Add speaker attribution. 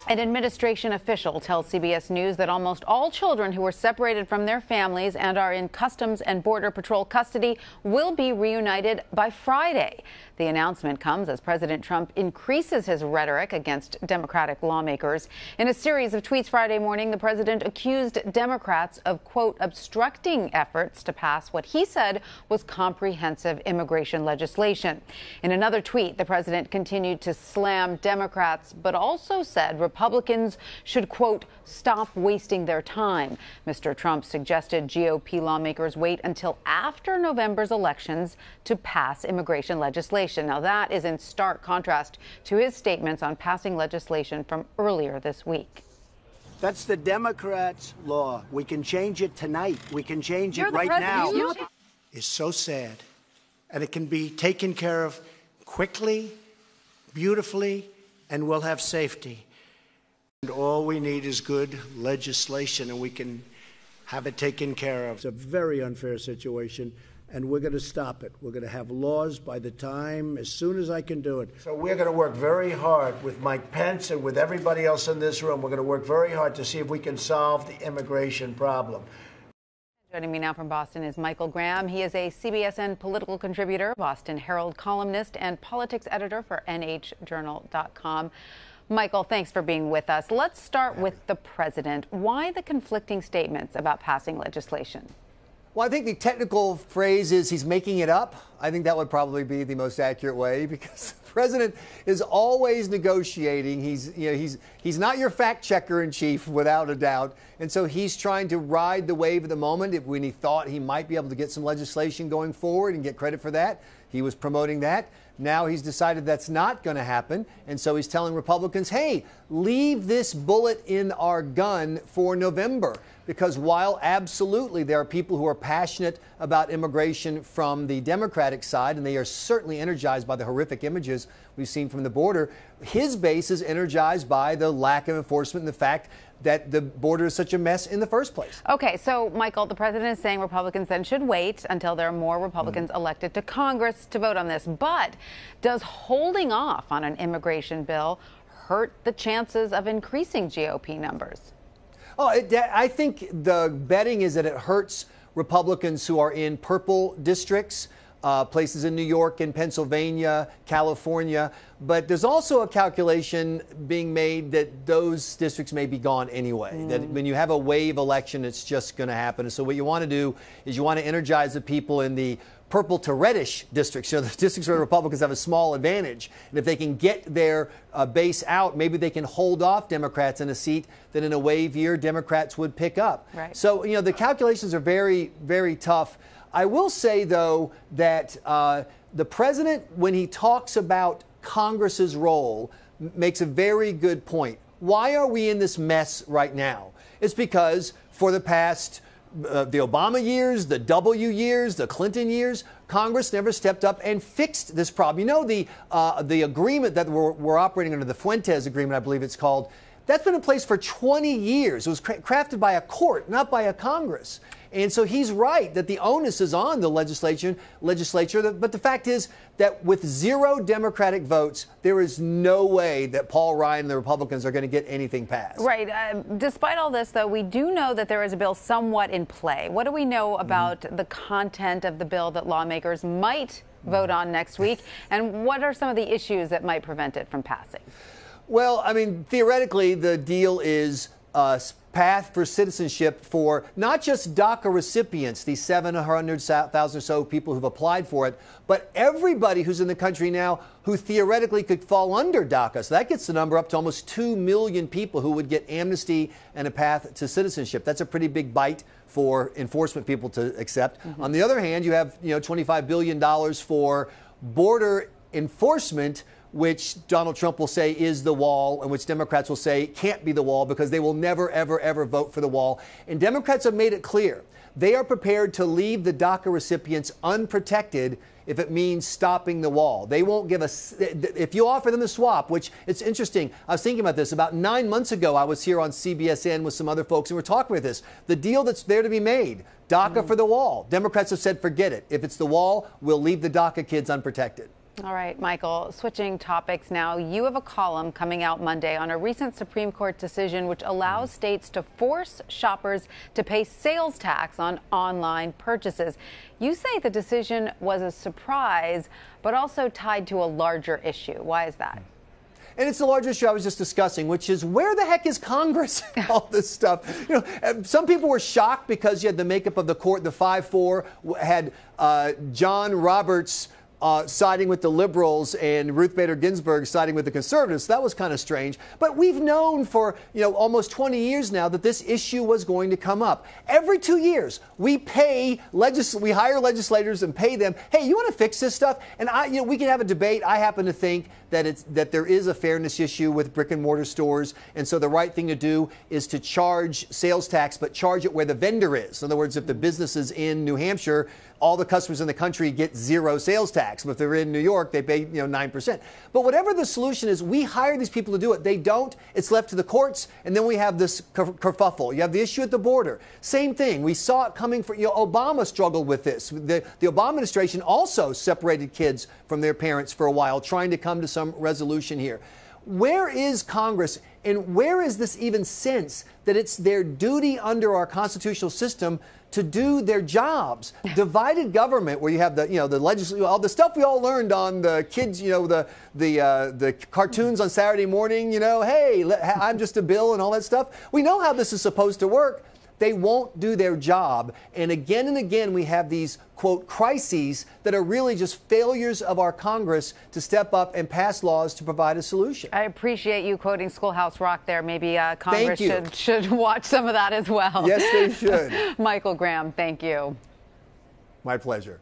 Speaker 1: An administration official tells CBS News that almost all children who were separated from their families and are in Customs and Border Patrol custody will be reunited by Friday. The announcement comes as President Trump increases his rhetoric against Democratic lawmakers. In a series of tweets Friday morning, the president accused Democrats of, quote, obstructing efforts to pass what he said was comprehensive immigration legislation. In another tweet, the president continued to slam Democrats, but also said Republicans should, quote, stop wasting their time. Mr. Trump suggested GOP lawmakers wait until after November's elections to pass immigration legislation. Now, that is in stark contrast to his statements on passing legislation from earlier this week.
Speaker 2: That's the Democrats' law. We can change it tonight. We can change it right now.
Speaker 3: It's so sad. And it can be taken care of quickly, beautifully, and we'll have safety. And all we need is good legislation, and we can have it taken care of. It's a very unfair situation, and we're going to stop it. We're going to have laws by the time, as soon as I can do it. So we're going to work very hard with Mike Pence and with everybody else in this room. We're going to work very hard to see if we can solve the immigration problem.
Speaker 1: Joining me now from Boston is Michael Graham. He is a CBSN political contributor, Boston Herald columnist, and politics editor for NHJournal.com. Michael, thanks for being with us. Let's start with the president. Why the conflicting statements about passing legislation?
Speaker 4: Well, I think the technical phrase is he's making it up. I think that would probably be the most accurate way, because the president is always negotiating. He's not your fact checker in chief, without a doubt. And so he's trying to ride the wave of the moment. When he thought he might be able to get some legislation going forward and get credit for that, he was promoting that. Now he's decided that's not going to happen. And so he's telling Republicans, hey, leave this bullet in our gun for November. Because while absolutely there are people who are passionate about immigration from the Democratic side, and they are certainly energized by the horrific images we've seen from the border, his base is energized by the lack of enforcement and the fact that the border is such a mess in the first place.
Speaker 1: Okay, so, Michael, the president is saying Republicans then should wait until there are more Republicans elected to Congress to vote on this. But does holding off on an immigration bill hurt the chances of increasing GOP numbers?
Speaker 4: Oh, I think the betting is that it hurts Republicans who are in purple districts, places in New York and Pennsylvania, California. But there's also a calculation being made that those districts may be gone anyway, that when you have a wave election, it's just going to happen. And so what you want to do is you want to energize the people in the purple to reddish districts, the districts where Republicans have a small advantage. And if they can get their base out, maybe they can hold off Democrats in a seat that in a wave year Democrats would pick up.
Speaker 1: Right.
Speaker 4: So, the calculations are very, very tough. I will say, though, that the president, when he talks about Congress's role, makes a very good point. Why are we in this mess right now? It's because for the past the Obama years, the W years, the Clinton years, Congress never stepped up and fixed this problem. The agreement that we're operating under, the Fuentes Agreement, I believe it's called, that's been in place for 20 years. It was crafted by a court, not by a Congress. And so he's right that the onus is on the legislature. But the fact is that with 0 Democratic votes, there is no way that Paul Ryan and the Republicans are going to get anything passed.
Speaker 1: Right. Despite all this, though, we do know that there is a bill somewhat in play. What do we know about the content of the bill that lawmakers might vote on next week? And what are some of the issues that might prevent it from passing? Well,
Speaker 4: theoretically, the deal is path for citizenship for not just DACA recipients, these 700,000 or so people who've applied for it, but everybody who's in the country now who theoretically could fall under DACA. So that gets the number up to almost 2 million people who would get amnesty and a path to citizenship. That's a pretty big bite for enforcement people to accept. On the other hand, you have $25 billion for border enforcement, which Donald Trump will say is the wall, and which Democrats will say can't be the wall because they will never, ever, ever vote for the wall. And Democrats have made it clear they are prepared to leave the DACA recipients unprotected if it means stopping the wall. They won't give us, if you offer them a swap, which it's interesting. I was thinking about this about 9 months ago. I was here on CBSN with some other folks and we're talking about this. The deal that's there to be made, DACA for the wall. Democrats have said, forget it. If it's the wall, we'll leave the DACA kids unprotected.
Speaker 1: All right, Michael, switching topics now. You have a column coming out Monday on a recent Supreme Court decision which allows states to force shoppers to pay sales tax on online purchases. You say the decision was a surprise, but also tied to a larger issue. Why is that?
Speaker 4: And it's the larger issue I was just discussing, which is where the heck is Congress? All this stuff. You know, some people were shocked because you had the makeup of the court, the 5-4, had John Roberts siding with the liberals and Ruth Bader Ginsburg siding with the conservatives. So that was kind of strange. But we've known for almost 20 years now that this issue was going to come up. Every 2 years, we hire legislators and pay them. Hey, you want to fix this stuff? And we can have a debate. I happen to think that there is a fairness issue with brick and mortar stores, and so the right thing to do is to charge sales tax, but charge it where the vendor is. In other words, if the business is in New Hampshire, all the customers in the country get 0 sales tax. But if they're in New York, they pay 9%. But whatever the solution is, we hire these people to do it. They don't. It's left to the courts, and then we have this kerfuffle. You have the issue at the border. Same thing. We saw it coming for Obama struggled with this. The Obama administration also separated kids from their parents for a while, trying to come to some resolution here. Where is Congress, and where is this even sense that it's their duty under our constitutional system to do their jobs? Divided government, where you have the legislature, all the stuff we all learned on the kids, the cartoons on Saturday morning, hey, I'm just a bill and all that stuff. We know how this is supposed to work. They won't do their job. And again, we have these, quote, crises that are really just failures of our Congress to step up and pass laws to provide a solution.
Speaker 1: I appreciate you quoting Schoolhouse Rock there. Maybe Congress should watch some of that as well.
Speaker 4: Yes, they should.
Speaker 1: Michael Graham, thank you.
Speaker 4: My pleasure.